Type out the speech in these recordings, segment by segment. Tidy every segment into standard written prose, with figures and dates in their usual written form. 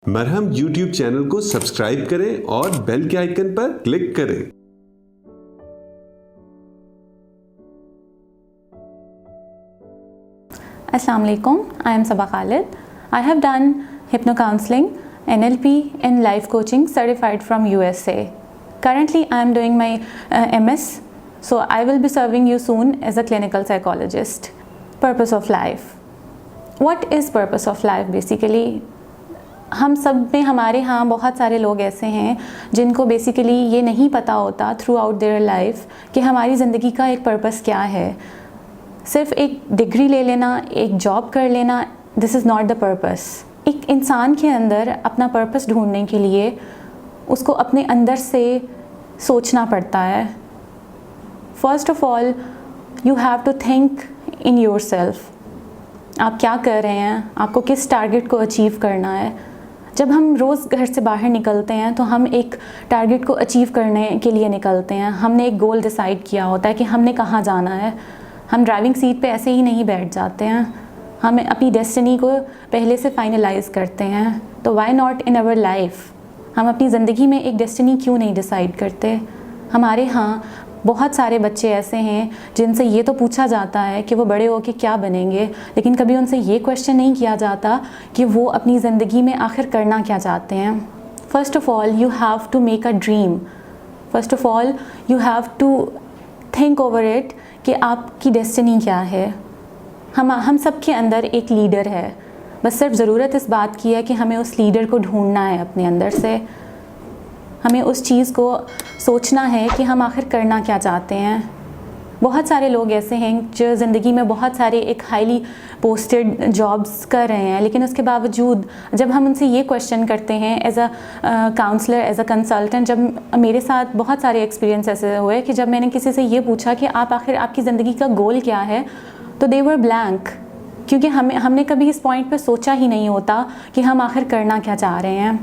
मरहम YouTube channel को subscribe करें और बेल के आइकन पर क्लिक करें। Assalamu alaikum. I am Saba Khalid. I have done hypno counseling, NLP and life coaching certified from USA. Currently I am doing my MS, so I will be serving you soon as a clinical psychologist. Purpose of life. What is purpose of life basically? हम सब में हमारे यहाँ बहुत सारे लोग ऐसे हैं जिनको बेसिकली ये नहीं पता होता थ्रू आउट देयर लाइफ कि हमारी ज़िंदगी का एक पर्पस क्या है। सिर्फ एक डिग्री ले लेना, एक जॉब कर लेना, this is not the purpose. एक इंसान के अंदर अपना पर्पस ढूंढने के लिए उसको अपने अंदर से सोचना पड़ता है। First of all you have to think in your self. आप क्या कर रहे हैं, आपको किस टारगेट को अचीव करना है। जब हम रोज़ घर से बाहर निकलते हैं तो हम एक टारगेट को अचीव करने के लिए निकलते हैं। हमने एक गोल डिसाइड किया होता है कि हमने कहाँ जाना है। हम ड्राइविंग सीट पे ऐसे ही नहीं बैठ जाते हैं, हम अपनी डेस्टिनी को पहले से फाइनलाइज करते हैं। तो why not in our life, हम अपनी ज़िंदगी में एक डेस्टिनी क्यों नहीं डिसाइड करते। हमारे यहाँ बहुत सारे बच्चे ऐसे हैं जिनसे ये तो पूछा जाता है कि वो बड़े होकर क्या बनेंगे, लेकिन कभी उनसे ये क्वेश्चन नहीं किया जाता कि वो अपनी ज़िंदगी में आखिर करना क्या चाहते हैं। First of all you have to make a dream. First of all you have to think over it कि आपकी डेस्टिनी क्या है। हम सब के अंदर एक लीडर है, बस सिर्फ ज़रूरत इस बात की है कि हमें उस लीडर को ढूंढना है अपने अंदर से। हमें उस चीज़ को सोचना है कि हम आखिर करना क्या चाहते हैं। बहुत सारे लोग ऐसे हैं जो ज़िंदगी में बहुत सारे एक हाईली पोस्टेड जॉब्स कर रहे हैं, लेकिन उसके बावजूद जब हम उनसे ये क्वेश्चन करते हैं as a counsellor, as a consultant, जब मेरे साथ बहुत सारे एक्सपीरियंस ऐसे हुए कि जब मैंने किसी से ये पूछा कि आप आखिर आपकी ज़िंदगी का गोल क्या है, तो दे वर ब्लैंक, क्योंकि हमने कभी इस पॉइंट पर सोचा ही नहीं होता कि हम आखिर करना क्या चाह रहे हैं।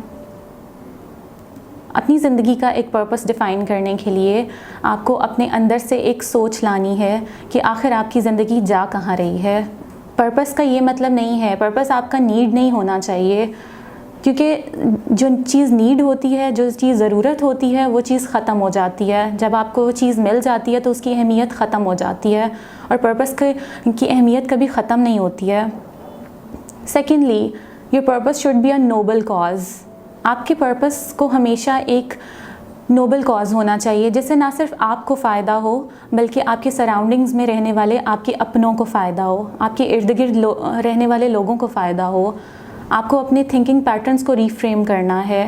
अपनी ज़िंदगी का एक पर्पस डिफ़ाइन करने के लिए आपको अपने अंदर से एक सोच लानी है कि आखिर आपकी ज़िंदगी जा कहाँ रही है। पर्पस का ये मतलब नहीं है, पर्पस आपका नीड नहीं होना चाहिए, क्योंकि जो चीज़ नीड होती है, जो चीज़ ज़रूरत होती है, वो चीज़ ख़त्म हो जाती है। जब आपको वो चीज़ मिल जाती है तो उसकी अहमियत ख़त्म हो जाती है, और पर्पस की अहमियत कभी ख़त्म नहीं होती है। Secondly, your purpose should be a noble cause. आपके पर्पस को हमेशा एक नोबल कॉज होना चाहिए, जिससे ना सिर्फ आपको फ़ायदा हो बल्कि आपके सराउंडिंग्स में रहने वाले आपके अपनों को फ़ायदा हो, आपके इर्द गिर्द रहने वाले लोगों को फ़ायदा हो। आपको अपने थिंकिंग पैटर्न्स को रीफ्रेम करना है।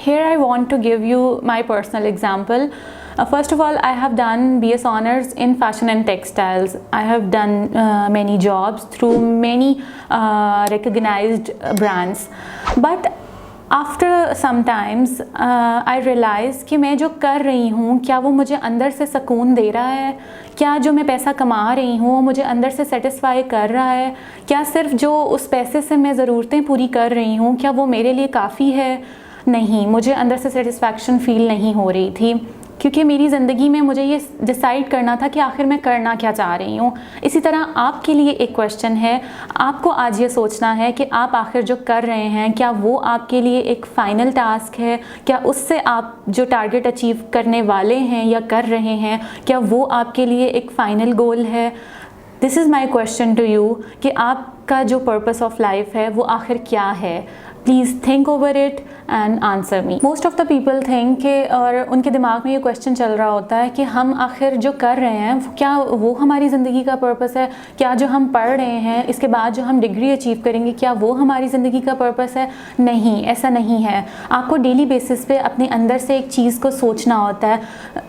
Here I want to give you my personal example. First of all, I have done BS Honours in Fashion and Textiles. I have done many jobs through many recognized brands. But after sometimes I realize कि मैं जो कर रही हूँ क्या वो मुझे अंदर से सुकून दे रहा है, क्या जो मैं पैसा कमा रही हूँ वो मुझे अंदर से सेटिस्फाई कर रहा है, क्या सिर्फ जो उस पैसे से मैं ज़रूरतें पूरी कर रही हूँ क्या वो मेरे लिए काफ़ी है। नहीं, मुझे अंदर से सेटिस्फैक्शन फ़ील नहीं हो रही थी, क्योंकि मेरी ज़िंदगी में मुझे ये डिसाइड करना था कि आखिर मैं करना क्या चाह रही हूँ। इसी तरह आपके लिए एक क्वेश्चन है, आपको आज ये सोचना है कि आप आखिर जो कर रहे हैं क्या वो आपके लिए एक फ़ाइनल टास्क है, क्या उससे आप जो टारगेट अचीव करने वाले हैं या कर रहे हैं क्या वो आपके लिए एक फ़ाइनल गोल है। This is my question to you कि आपका जो पर्पस ऑफ लाइफ है वो आखिर क्या है। Please think over it and answer me. Most of the people think कि, और उनके दिमाग में ये क्वेश्चन चल रहा होता है कि हम आखिर जो कर रहे हैं क्या वो हमारी ज़िंदगी का पर्पस है, क्या जो हम पढ़ रहे हैं इसके बाद जो हम डिग्री अचीव करेंगे क्या वो हमारी ज़िंदगी का पर्पस है। नहीं, ऐसा नहीं है। आपको डेली बेसिस पे अपने अंदर से एक चीज़ को सोचना होता है।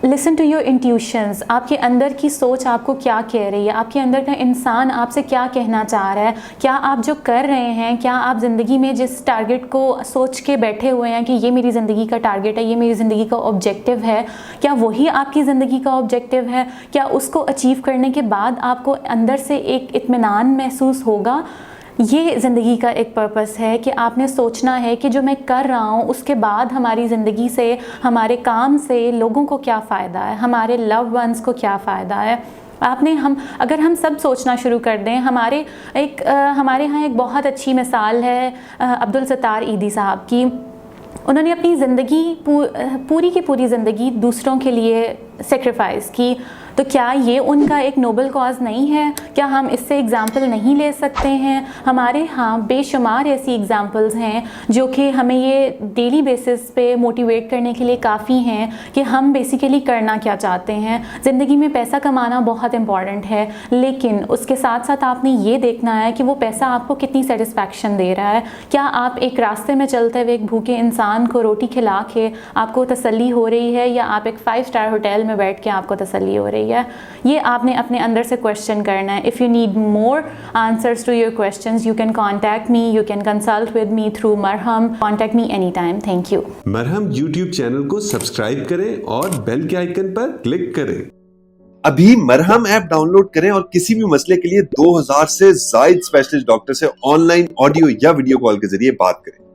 Listen to your intuitions. आपके अंदर की सोच आपको क्या कह रही है, आपके अंदर का इंसान आपसे क्या कहना चाह रहा है। क्या आप जो कर रहे हैं, क्या आप ज़िंदगी में जिस टारगेट को सोच के बैठे हुए हैं कि ये मेरी ज़िंदगी का टारगेट है, ये मेरी ज़िंदगी का ऑब्जेक्टिव है, क्या वही आपकी ज़िंदगी का ऑब्जेक्टिव है। क्या उसको अचीव करने के बाद आपको अंदर से एक इत्मीनान महसूस होगा। ये ज़िंदगी का एक पर्पस है कि आपने सोचना है कि जो मैं कर रहा हूँ उसके बाद हमारी ज़िंदगी से, हमारे काम से लोगों को क्या फ़ायदा है, हमारे लव वंस को क्या फ़ायदा है। अगर हम सब सोचना शुरू कर दें, हमारे यहाँ एक बहुत अच्छी मिसाल है अब्दुल सत्तार ईदी साहब की। उन्होंने अपनी ज़िंदगी पूरी की पूरी ज़िंदगी दूसरों के लिए सेक्रीफाइस की। तो क्या ये उनका एक नोबल कॉज नहीं है? क्या हम इससे एग्ज़ाम्पल नहीं ले सकते हैं? हमारे यहाँ बेशुमार ऐसी एग्ज़ाम्पल्स हैं जो कि हमें ये डेली बेसिस पे मोटिवेट करने के लिए काफ़ी हैं कि हम बेसिकली करना क्या चाहते हैं। ज़िंदगी में पैसा कमाना बहुत इम्पॉर्टेंट है, लेकिन उसके साथ साथ आपने ये देखना है कि वो पैसा आपको कितनी सेटिस्फैक्शन दे रहा है। क्या आप एक रास्ते में चलते हुए एक भूखे इंसान को रोटी खिला के आपको तसल्ली हो रही है, या आप एक 5 स्टार होटल में बैठ के आपको तसल्ली हो रही है? ये आपने अपने अंदर से क्वेश्चन करना है। If you need more answers to your questions, you can contact me, you can consult with me through Marham. Contact me any time. Thank you. Marham YouTube channel को सब्सक्राइब करें और बेल के आइकन पर क्लिक करें। अभी मरहम ऐप डाउनलोड करें और किसी भी मसले के लिए 2000 से ज्यादा स्पेशलिस्ट डॉक्टर से ऑनलाइन ऑडियो या वीडियो कॉल के जरिए बात करें।